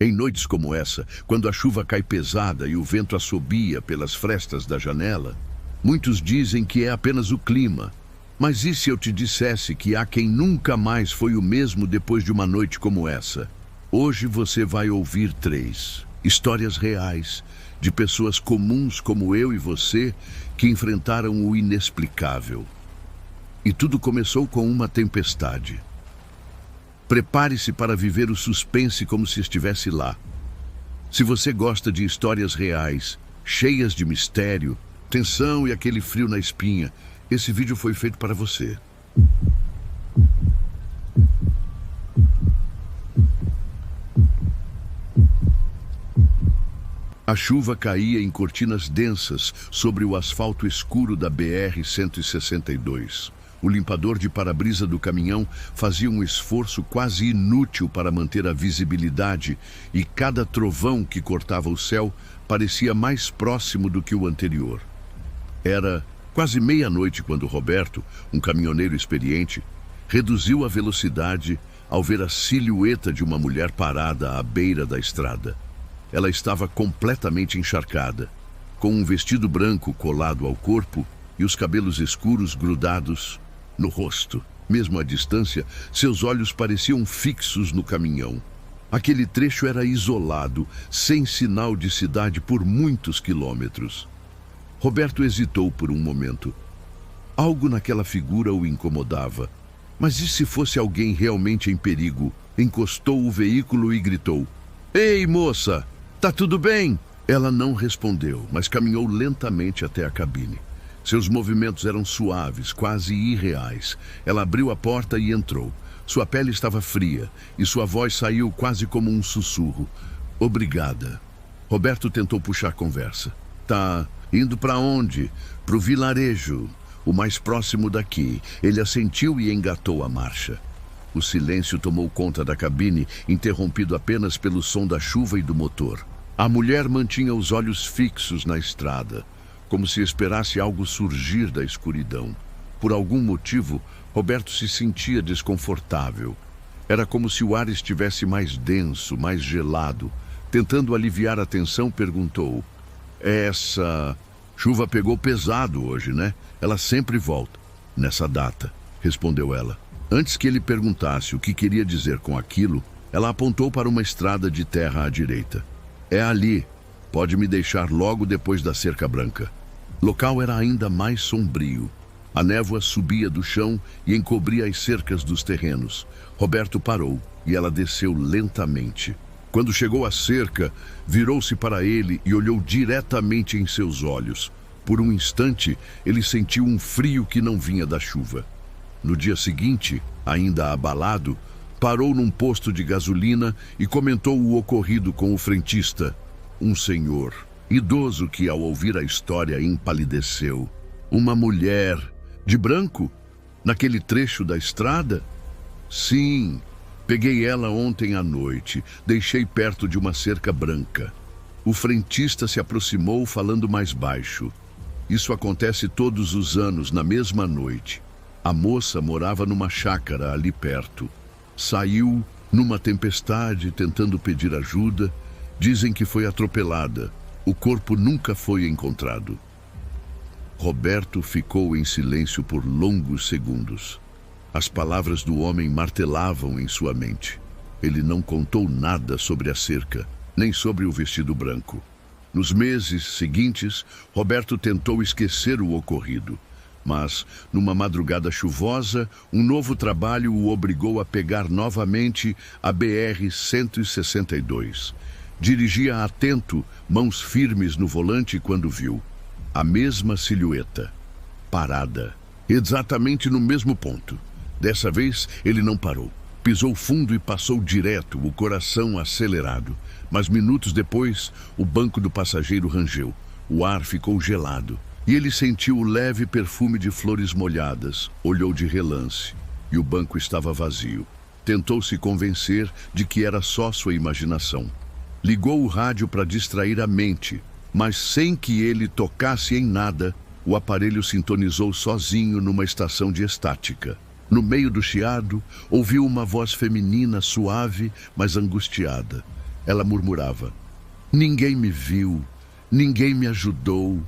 Em noites como essa, quando a chuva cai pesada e o vento assobia pelas frestas da janela, muitos dizem que é apenas o clima. Mas e se eu te dissesse que há quem nunca mais foi o mesmo depois de uma noite como essa? Hoje você vai ouvir 3 histórias reais de pessoas comuns como eu e você que enfrentaram o inexplicável. E tudo começou com uma tempestade. Prepare-se para viver o suspense como se estivesse lá. Se você gosta de histórias reais, cheias de mistério, tensão e aquele frio na espinha, esse vídeo foi feito para você. A chuva caía em cortinas densas sobre o asfalto escuro da BR-162. O limpador de para-brisa do caminhão fazia um esforço quase inútil para manter a visibilidade e cada trovão que cortava o céu parecia mais próximo do que o anterior. Era quase meia-noite quando Roberto, um caminhoneiro experiente, reduziu a velocidade ao ver a silhueta de uma mulher parada à beira da estrada. Ela estava completamente encharcada, com um vestido branco colado ao corpo e os cabelos escuros grudados no rosto. Mesmo à distância, seus olhos pareciam fixos no caminhão. Aquele trecho era isolado, sem sinal de cidade por muitos quilômetros. Roberto hesitou por um momento. Algo naquela figura o incomodava. Mas e se fosse alguém realmente em perigo? Encostou o veículo e gritou: "Ei, moça! Tá tudo bem?" Ela não respondeu, mas caminhou lentamente até a cabine. Seus movimentos eram suaves, quase irreais. Ela abriu a porta e entrou. Sua pele estava fria e sua voz saiu quase como um sussurro. "Obrigada." Roberto tentou puxar conversa. "Tá indo para onde?" "Pro vilarejo, o mais próximo daqui." Ele assentiu e engatou a marcha. O silêncio tomou conta da cabine, interrompido apenas pelo som da chuva e do motor. A mulher mantinha os olhos fixos na estrada, como se esperasse algo surgir da escuridão. Por algum motivo, Roberto se sentia desconfortável. Era como se o ar estivesse mais denso, mais gelado. Tentando aliviar a tensão, perguntou: "Essa chuva pegou pesado hoje, né? Ela sempre volta nessa data", respondeu ela. Antes que ele perguntasse o que queria dizer com aquilo, ela apontou para uma estrada de terra à direita. "É ali. Pode me deixar logo depois da cerca branca." O local era ainda mais sombrio. A névoa subia do chão e encobria as cercas dos terrenos. Roberto parou e ela desceu lentamente. Quando chegou à cerca, virou-se para ele e olhou diretamente em seus olhos. Por um instante, ele sentiu um frio que não vinha da chuva. No dia seguinte, ainda abalado, parou num posto de gasolina e comentou o ocorrido com o frentista, um senhor idoso que, ao ouvir a história, empalideceu. "Uma mulher de branco? Naquele trecho da estrada?" "Sim, peguei ela ontem à noite. Deixei perto de uma cerca branca." O frentista se aproximou, falando mais baixo. "Isso acontece todos os anos, na mesma noite. A moça morava numa chácara ali perto. Saiu numa tempestade, tentando pedir ajuda. Dizem que foi atropelada. O corpo nunca foi encontrado." Roberto ficou em silêncio por longos segundos. As palavras do homem martelavam em sua mente. Ele não contou nada sobre a cerca, nem sobre o vestido branco. Nos meses seguintes, Roberto tentou esquecer o ocorrido. Mas, numa madrugada chuvosa, um novo trabalho o obrigou a pegar novamente a BR-162. Dirigia atento, mãos firmes no volante, quando viu a mesma silhueta, parada, exatamente no mesmo ponto. Dessa vez, ele não parou. Pisou fundo e passou direto, o coração acelerado. Mas minutos depois, o banco do passageiro rangeu. O ar ficou gelado e ele sentiu o leve perfume de flores molhadas. Olhou de relance e o banco estava vazio. Tentou se convencer de que era só sua imaginação. Ligou o rádio para distrair a mente, mas sem que ele tocasse em nada, o aparelho sintonizou sozinho numa estação de estática. No meio do chiado, ouviu uma voz feminina suave, mas angustiada. Ela murmurava: ninguém me viu, ninguém me ajudou.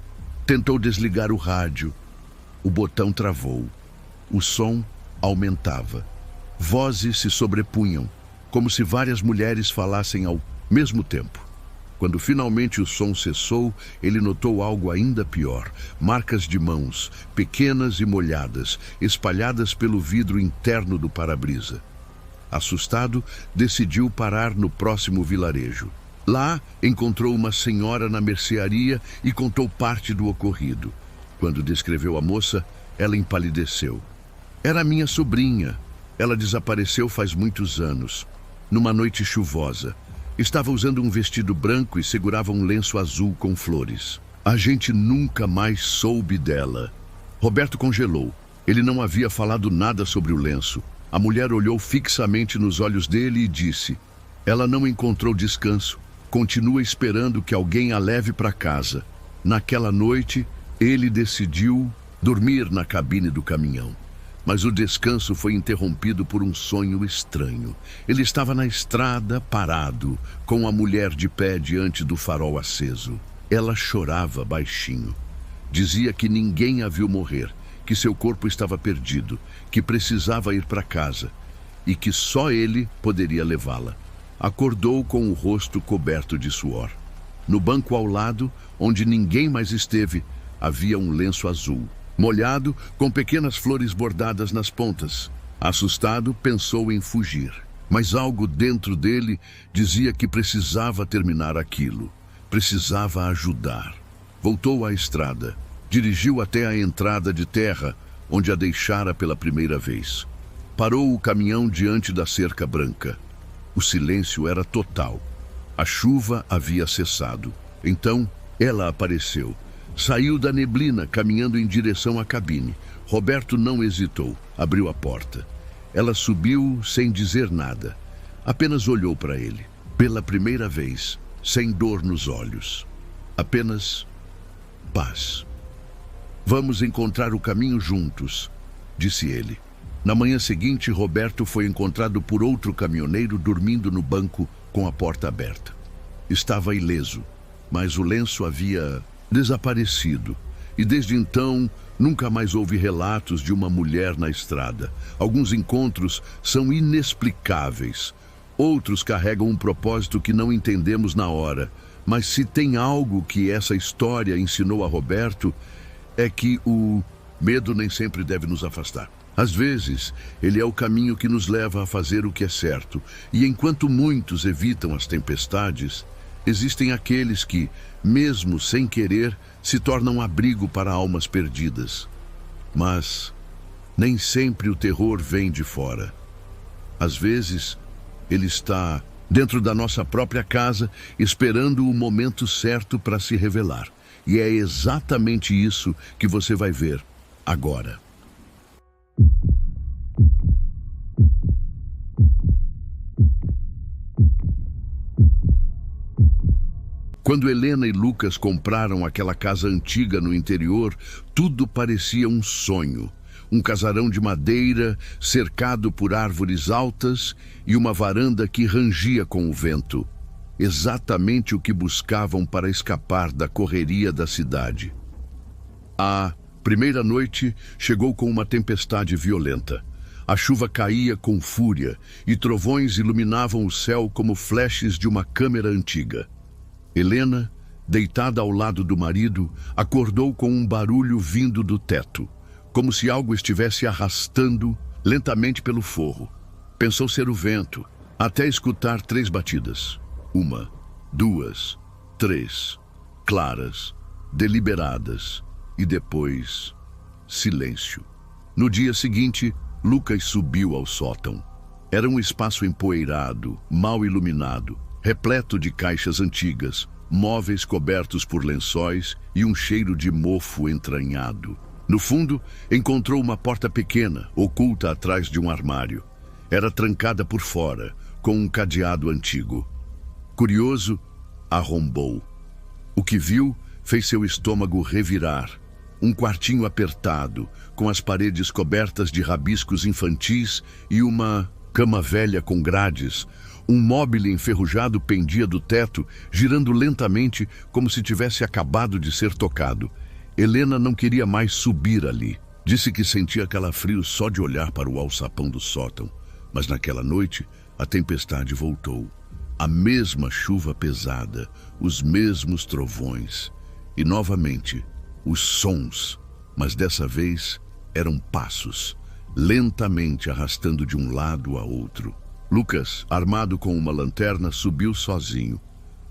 Tentou desligar o rádio. O botão travou. O som aumentava. Vozes se sobrepunham, como se várias mulheres falassem ao mesmo tempo. Quando finalmente o som cessou, ele notou algo ainda pior. Marcas de mãos, pequenas e molhadas, espalhadas pelo vidro interno do para-brisa. Assustado, decidiu parar no próximo vilarejo. Lá, encontrou uma senhora na mercearia e contou parte do ocorrido. Quando descreveu a moça, ela empalideceu. Era minha sobrinha. Ela desapareceu faz muitos anos, numa noite chuvosa. Estava usando um vestido branco e segurava um lenço azul com flores. A gente nunca mais soube dela. Roberto congelou. Ele não havia falado nada sobre o lenço. A mulher olhou fixamente nos olhos dele e disse: ela não encontrou descanso. Continua esperando que alguém a leve para casa. Naquela noite, ele decidiu dormir na cabine do caminhão. Mas o descanso foi interrompido por um sonho estranho. Ele estava na estrada, parado, com a mulher de pé diante do farol aceso. Ela chorava baixinho. Dizia que ninguém a viu morrer, que seu corpo estava perdido, que precisava ir para casa e que só ele poderia levá-la. Acordou com o rosto coberto de suor. No banco ao lado, onde ninguém mais esteve, havia um lenço azul, molhado, com pequenas flores bordadas nas pontas. Assustado, pensou em fugir. Mas algo dentro dele dizia que precisava terminar aquilo. Precisava ajudar. Voltou à estrada. Dirigiu até a entrada de terra, onde a deixara pela primeira vez. Parou o caminhão diante da cerca branca. O silêncio era total. A chuva havia cessado. Então, ela apareceu. Saiu da neblina, caminhando em direção à cabine. Roberto não hesitou. Abriu a porta. Ela subiu sem dizer nada. Apenas olhou para ele. Pela primeira vez, sem dor nos olhos. Apenas paz. Vamos encontrar o caminho juntos, disse ele. Na manhã seguinte, Roberto foi encontrado por outro caminhoneiro dormindo no banco com a porta aberta. Estava ileso, mas o lenço havia desaparecido. E desde então, nunca mais houve relatos de uma mulher na estrada. Alguns encontros são inexplicáveis. Outros carregam um propósito que não entendemos na hora. Mas se tem algo que essa história ensinou a Roberto, é que o medo nem sempre deve nos afastar. Às vezes, ele é o caminho que nos leva a fazer o que é certo. E enquanto muitos evitam as tempestades, existem aqueles que, mesmo sem querer, se tornam abrigo para almas perdidas. Mas nem sempre o terror vem de fora. Às vezes, ele está dentro da nossa própria casa, esperando o momento certo para se revelar. E é exatamente isso que você vai ver agora. Quando Helena e Lucas compraram aquela casa antiga no interior, tudo parecia um sonho. Um casarão de madeira, cercado por árvores altas e uma varanda que rangia com o vento. Exatamente o que buscavam para escapar da correria da cidade. A primeira noite chegou com uma tempestade violenta. A chuva caía com fúria e trovões iluminavam o céu como flashes de uma câmera antiga. Helena, deitada ao lado do marido, acordou com um barulho vindo do teto, como se algo estivesse arrastando lentamente pelo forro. Pensou ser o vento, até escutar 3 batidas. 1, 2, 3, claras, deliberadas, e depois silêncio. No dia seguinte, Lucas subiu ao sótão. Era um espaço empoeirado, mal iluminado, repleto de caixas antigas, móveis cobertos por lençóis e um cheiro de mofo entranhado. No fundo, encontrou uma porta pequena, oculta atrás de um armário. Era trancada por fora, com um cadeado antigo. Curioso, arrombou. O que viu fez seu estômago revirar. Um quartinho apertado, com as paredes cobertas de rabiscos infantis e uma cama velha com grades, Um móbil enferrujado pendia do teto, girando lentamente como se tivesse acabado de ser tocado. Helena não queria mais subir ali. Disse que sentia calafrio só de olhar para o alçapão do sótão. Mas naquela noite, a tempestade voltou. A mesma chuva pesada, os mesmos trovões. E novamente, os sons. Mas dessa vez, eram passos, lentamente arrastando de um lado a outro. Lucas, armado com uma lanterna, subiu sozinho.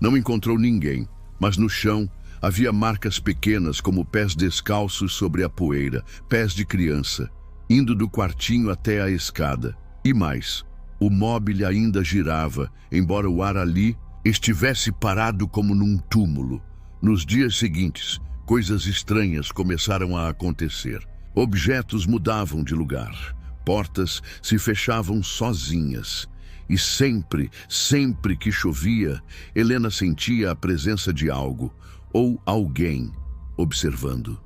Não encontrou ninguém, mas no chão havia marcas pequenas como pés descalços sobre a poeira, pés de criança, indo do quartinho até a escada. E mais, o móbil ainda girava, embora o ar ali estivesse parado como num túmulo. Nos dias seguintes, coisas estranhas começaram a acontecer. Objetos mudavam de lugar. Portas se fechavam sozinhas. E sempre que chovia, Helena sentia a presença de algo, ou alguém, observando.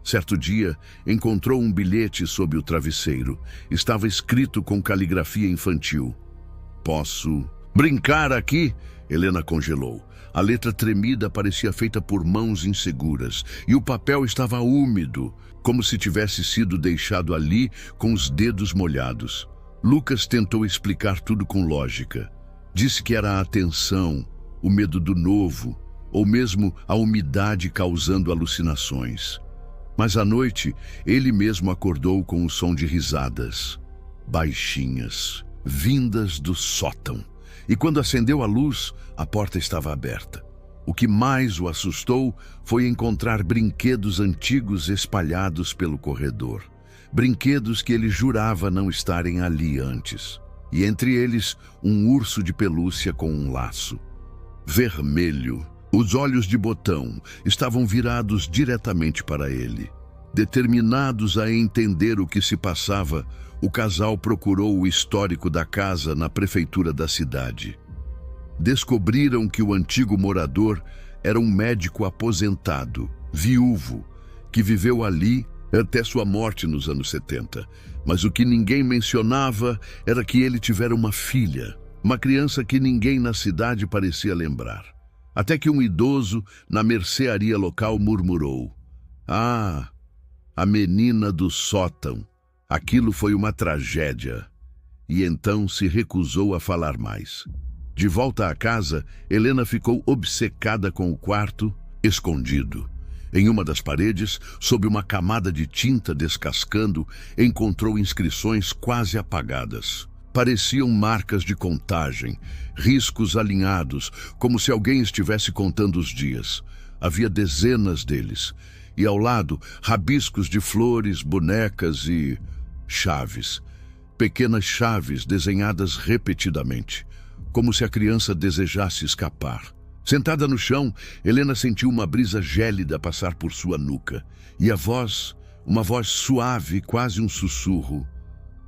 Certo dia, encontrou um bilhete sob o travesseiro. Estava escrito com caligrafia infantil. "Posso brincar aqui?" Helena congelou. A letra tremida parecia feita por mãos inseguras, e o papel estava úmido, como se tivesse sido deixado ali com os dedos molhados. Lucas tentou explicar tudo com lógica. Disse que era a tensão, o medo do novo, ou mesmo a umidade causando alucinações. Mas à noite, ele mesmo acordou com o som de risadas, baixinhas, vindas do sótão. E quando acendeu a luz, a porta estava aberta. O que mais o assustou foi encontrar brinquedos antigos espalhados pelo corredor. Brinquedos que ele jurava não estarem ali antes. E entre eles, um urso de pelúcia com um laço. Vermelho. Os olhos de Botão estavam virados diretamente para ele. Determinados a entender o que se passava, o casal procurou o histórico da casa na prefeitura da cidade. Descobriram que o antigo morador era um médico aposentado, viúvo, que viveu ali até sua morte nos anos 70. Mas o que ninguém mencionava era que ele tivera uma filha, uma criança que ninguém na cidade parecia lembrar. Até que um idoso na mercearia local murmurou: "Ah, a menina do sótão. Aquilo foi uma tragédia." E então se recusou a falar mais. De volta à casa, Helena ficou obcecada com o quarto, escondido. Em uma das paredes, sob uma camada de tinta descascando, encontrou inscrições quase apagadas. Pareciam marcas de contagem, riscos alinhados, como se alguém estivesse contando os dias. Havia dezenas deles. E ao lado, rabiscos de flores, bonecas e chaves. Pequenas chaves desenhadas repetidamente, como se a criança desejasse escapar. Sentada no chão, Helena sentiu uma brisa gélida passar por sua nuca. E a voz, uma voz suave, quase um sussurro: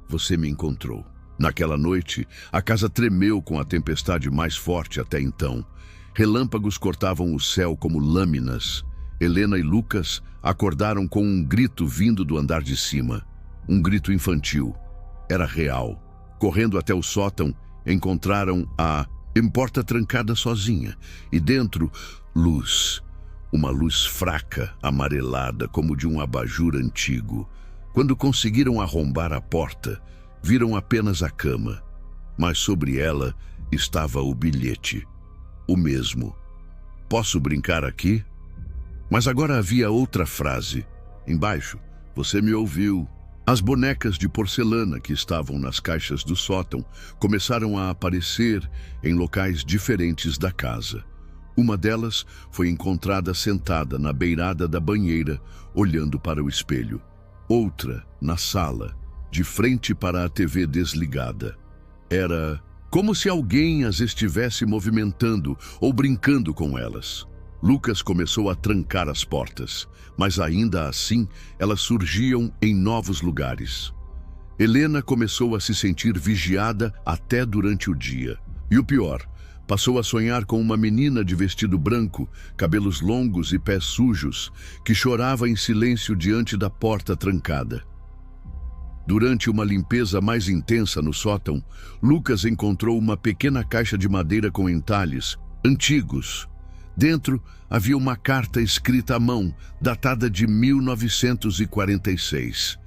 "Você me encontrou." Naquela noite, a casa tremeu com a tempestade mais forte até então. Relâmpagos cortavam o céu como lâminas. Helena e Lucas acordaram com um grito vindo do andar de cima. Um grito infantil. Era real. Correndo até o sótão, encontraram a porta trancada sozinha. E dentro, luz. Uma luz fraca, amarelada, como de um abajur antigo. Quando conseguiram arrombar a porta, viram apenas a cama. Mas sobre ela estava o bilhete. O mesmo. "Posso brincar aqui?" Mas agora havia outra frase. Embaixo: "Você me ouviu." As bonecas de porcelana que estavam nas caixas do sótão começaram a aparecer em locais diferentes da casa. Uma delas foi encontrada sentada na beirada da banheira, olhando para o espelho. Outra, na sala, de frente para a TV desligada. Era como se alguém as estivesse movimentando ou brincando com elas. Lucas começou a trancar as portas, mas ainda assim elas surgiam em novos lugares. Helena começou a se sentir vigiada até durante o dia. E o pior, passou a sonhar com uma menina de vestido branco, cabelos longos e pés sujos, que chorava em silêncio diante da porta trancada. Durante uma limpeza mais intensa no sótão, Lucas encontrou uma pequena caixa de madeira com entalhes antigos. Dentro havia uma carta escrita à mão, datada de 1946.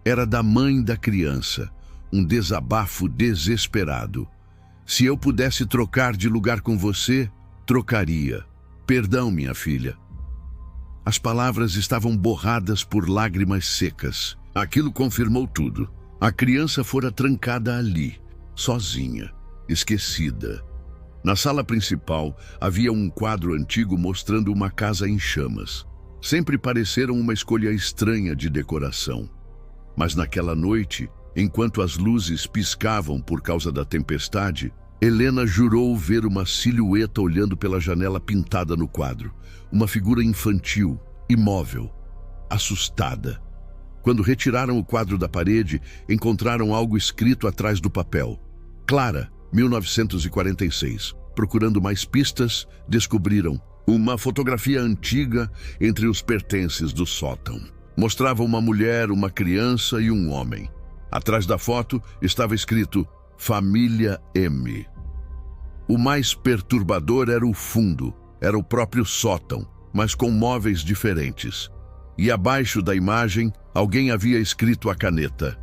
Era da mãe da criança, um desabafo desesperado. Se eu pudesse trocar de lugar com você, trocaria. Perdão, minha filha. As palavras estavam borradas por lágrimas secas. Aquilo confirmou tudo. A criança fora trancada ali, sozinha, esquecida. Na sala principal havia um quadro antigo mostrando uma casa em chamas. Sempre pareceram uma escolha estranha de decoração. Mas naquela noite, enquanto as luzes piscavam por causa da tempestade, Helena jurou ver uma silhueta olhando pela janela pintada no quadro. Uma figura infantil, imóvel, assustada. Quando retiraram o quadro da parede, encontraram algo escrito atrás do papel. Clara, 1946. Procurando mais pistas, descobriram uma fotografia antiga entre os pertences do sótão. Mostrava uma mulher, uma criança e um homem. Atrás da foto estava escrito Família M. O mais perturbador era o fundo, era o próprio sótão, mas com móveis diferentes. E abaixo da imagem, alguém havia escrito a caneta: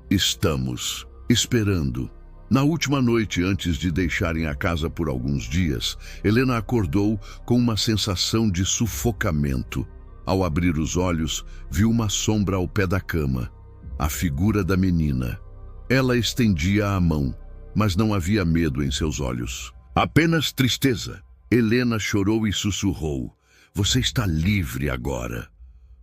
Estamos esperando. Na última noite, antes de deixarem a casa por alguns dias, Helena acordou com uma sensação de sufocamento. Ao abrir os olhos, viu uma sombra ao pé da cama, a figura da menina. Ela estendia a mão, mas não havia medo em seus olhos. Apenas tristeza. Helena chorou e sussurrou: Você está livre agora.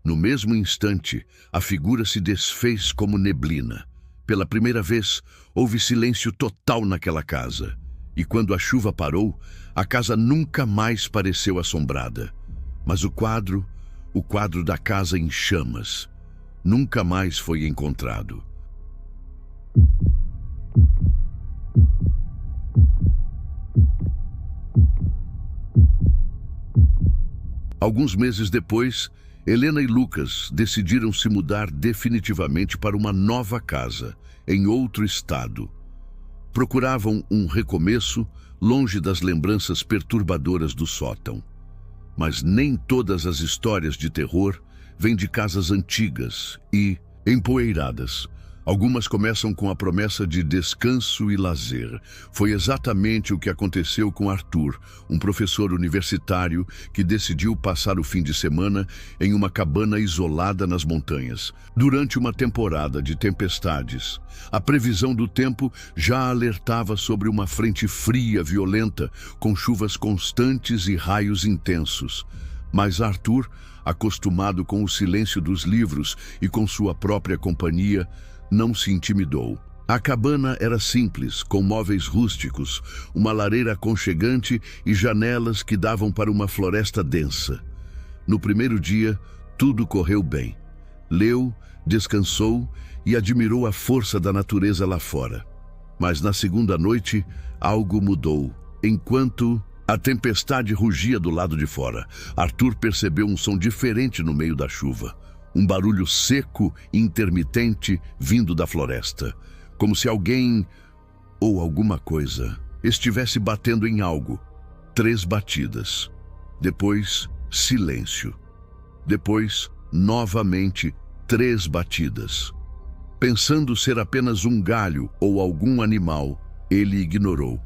No mesmo instante, a figura se desfez como neblina. Pela primeira vez, houve silêncio total naquela casa. E quando a chuva parou, a casa nunca mais pareceu assombrada. Mas o quadro da casa em chamas, nunca mais foi encontrado. Alguns meses depois, Helena e Lucas decidiram se mudar definitivamente para uma nova casa, em outro estado. Procuravam um recomeço, longe das lembranças perturbadoras do sótão. Mas nem todas as histórias de terror vêm de casas antigas e empoeiradas. Algumas começam com a promessa de descanso e lazer. Foi exatamente o que aconteceu com Arthur, um professor universitário que decidiu passar o fim de semana em uma cabana isolada nas montanhas. Durante uma temporada de tempestades, a previsão do tempo já alertava sobre uma frente fria, violenta, com chuvas constantes e raios intensos. Mas Arthur, acostumado com o silêncio dos livros e com sua própria companhia, não se intimidou. A cabana era simples, com móveis rústicos, uma lareira aconchegante e janelas que davam para uma floresta densa. No primeiro dia, tudo correu bem. Leu, descansou e admirou a força da natureza lá fora. Mas na segunda noite, algo mudou. Enquanto a tempestade rugia do lado de fora, Arthur percebeu um som diferente no meio da chuva. Um barulho seco e intermitente vindo da floresta, como se alguém ou alguma coisa estivesse batendo em algo. 3 batidas. Depois, silêncio. Depois, novamente, 3 batidas. Pensando ser apenas um galho ou algum animal, ele ignorou.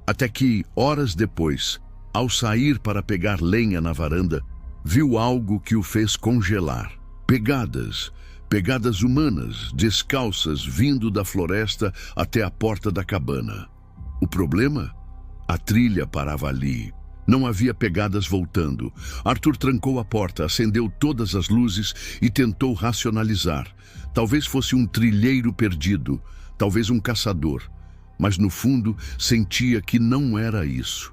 Até que, horas depois, ao sair para pegar lenha na varanda, viu algo que o fez congelar. Pegadas humanas, descalças, vindo da floresta até a porta da cabana. O problema? A trilha parava ali. Não havia pegadas voltando. Arthur trancou a porta, acendeu todas as luzes e tentou racionalizar. Talvez fosse um trilheiro perdido, talvez um caçador. Mas no fundo sentia que não era isso.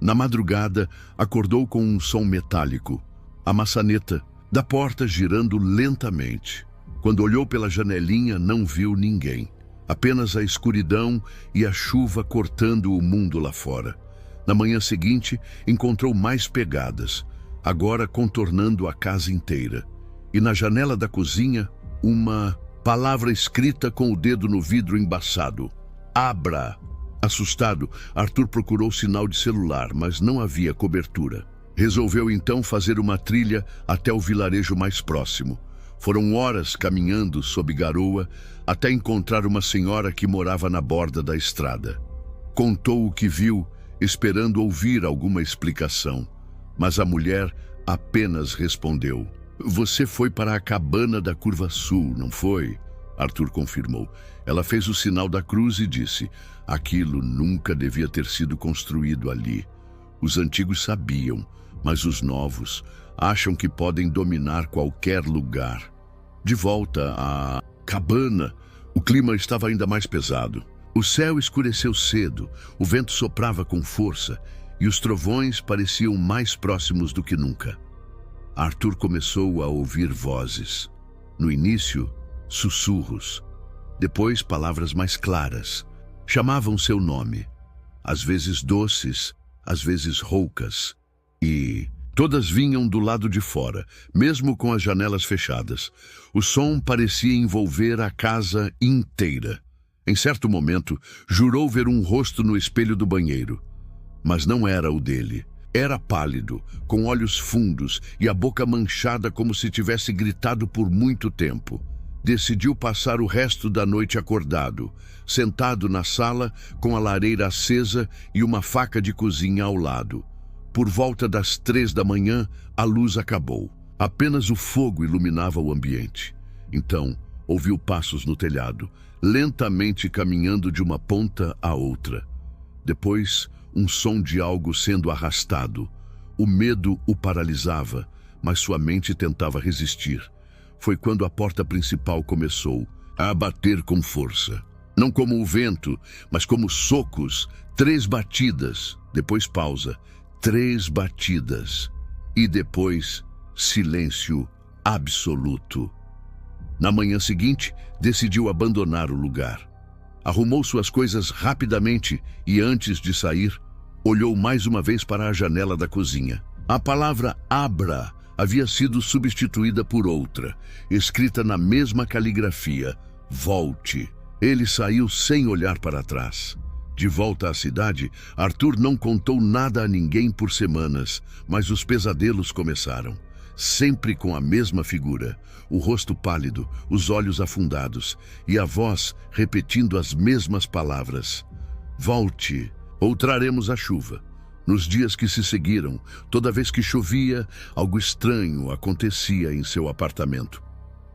Na madrugada, acordou com um som metálico. A maçaneta da porta girando lentamente. Quando olhou pela janelinha, não viu ninguém. Apenas a escuridão e a chuva cortando o mundo lá fora. Na manhã seguinte, encontrou mais pegadas, agora contornando a casa inteira. E na janela da cozinha, uma palavra escrita com o dedo no vidro embaçado. Abra! Assustado, Arthur procurou sinal de celular, mas não havia cobertura. Resolveu então fazer uma trilha até o vilarejo mais próximo. Foram horas caminhando sob garoa até encontrar uma senhora que morava na borda da estrada. Contou o que viu, esperando ouvir alguma explicação. Mas a mulher apenas respondeu: "Você foi para a cabana da Curva Sul, não foi?" Arthur confirmou. Ela fez o sinal da cruz e disse: "Aquilo nunca devia ter sido construído ali. Os antigos sabiam, mas os novos acham que podem dominar qualquer lugar." De volta à cabana, o clima estava ainda mais pesado. O céu escureceu cedo, o vento soprava com força e os trovões pareciam mais próximos do que nunca. Arthur começou a ouvir vozes. No início, sussurros. Depois, palavras mais claras. Chamavam seu nome. Às vezes doces, às vezes roucas. E todas vinham do lado de fora, mesmo com as janelas fechadas. O som parecia envolver a casa inteira. Em certo momento, jurou ver um rosto no espelho do banheiro. Mas não era o dele. Era pálido, com olhos fundos e a boca manchada como se tivesse gritado por muito tempo. Decidiu passar o resto da noite acordado, sentado na sala com a lareira acesa e uma faca de cozinha ao lado. Por volta das 3 da manhã, a luz acabou. Apenas o fogo iluminava o ambiente. Então, ouviu passos no telhado, lentamente caminhando de uma ponta à outra. Depois, um som de algo sendo arrastado. O medo o paralisava, mas sua mente tentava resistir. Foi quando a porta principal começou a bater com força. Não como o vento, mas como socos. 3 batidas, depois pausa. 3 batidas. E depois, silêncio absoluto. Na manhã seguinte, decidiu abandonar o lugar. Arrumou suas coisas rapidamente e, antes de sair, olhou mais uma vez para a janela da cozinha. A palavra abra havia sido substituída por outra, escrita na mesma caligrafia: volte. Ele saiu sem olhar para trás. De volta à cidade, Arthur não contou nada a ninguém por semanas, mas os pesadelos começaram. Sempre com a mesma figura, o rosto pálido, os olhos afundados e a voz repetindo as mesmas palavras: volte, ou traremos a chuva. Nos dias que se seguiram, toda vez que chovia, algo estranho acontecia em seu apartamento.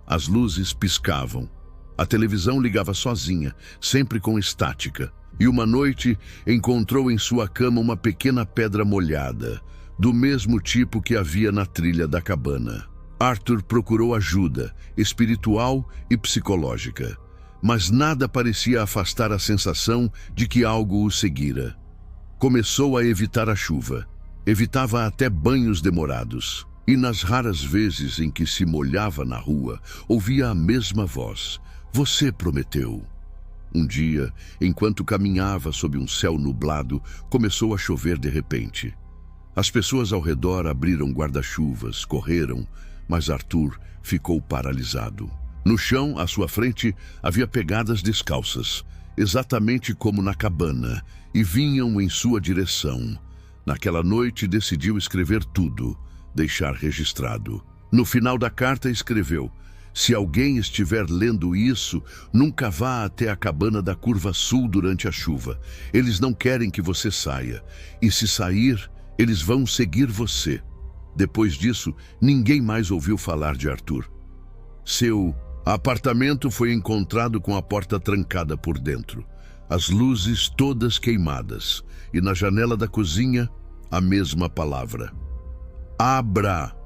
As luzes piscavam. A televisão ligava sozinha, sempre com estática. E uma noite encontrou em sua cama uma pequena pedra molhada, do mesmo tipo que havia na trilha da cabana. Arthur procurou ajuda, espiritual e psicológica, mas nada parecia afastar a sensação de que algo o seguira. Começou a evitar a chuva. Evitava até banhos demorados. E nas raras vezes em que se molhava na rua, ouvia a mesma voz: você prometeu. Um dia, enquanto caminhava sob um céu nublado, começou a chover de repente. As pessoas ao redor abriram guarda-chuvas, correram, mas Arthur ficou paralisado. No chão, à sua frente, havia pegadas descalças, exatamente como na cabana, e vinham em sua direção. Naquela noite decidiu escrever tudo, deixar registrado. No final da carta escreveu: se alguém estiver lendo isso, nunca vá até a cabana da Curva Sul durante a chuva. Eles não querem que você saia, e se sair, eles vão seguir você. Depois disso, ninguém mais ouviu falar de Arthur. Seu apartamento foi encontrado com a porta trancada por dentro, as luzes todas queimadas, e na janela da cozinha, a mesma palavra: abra!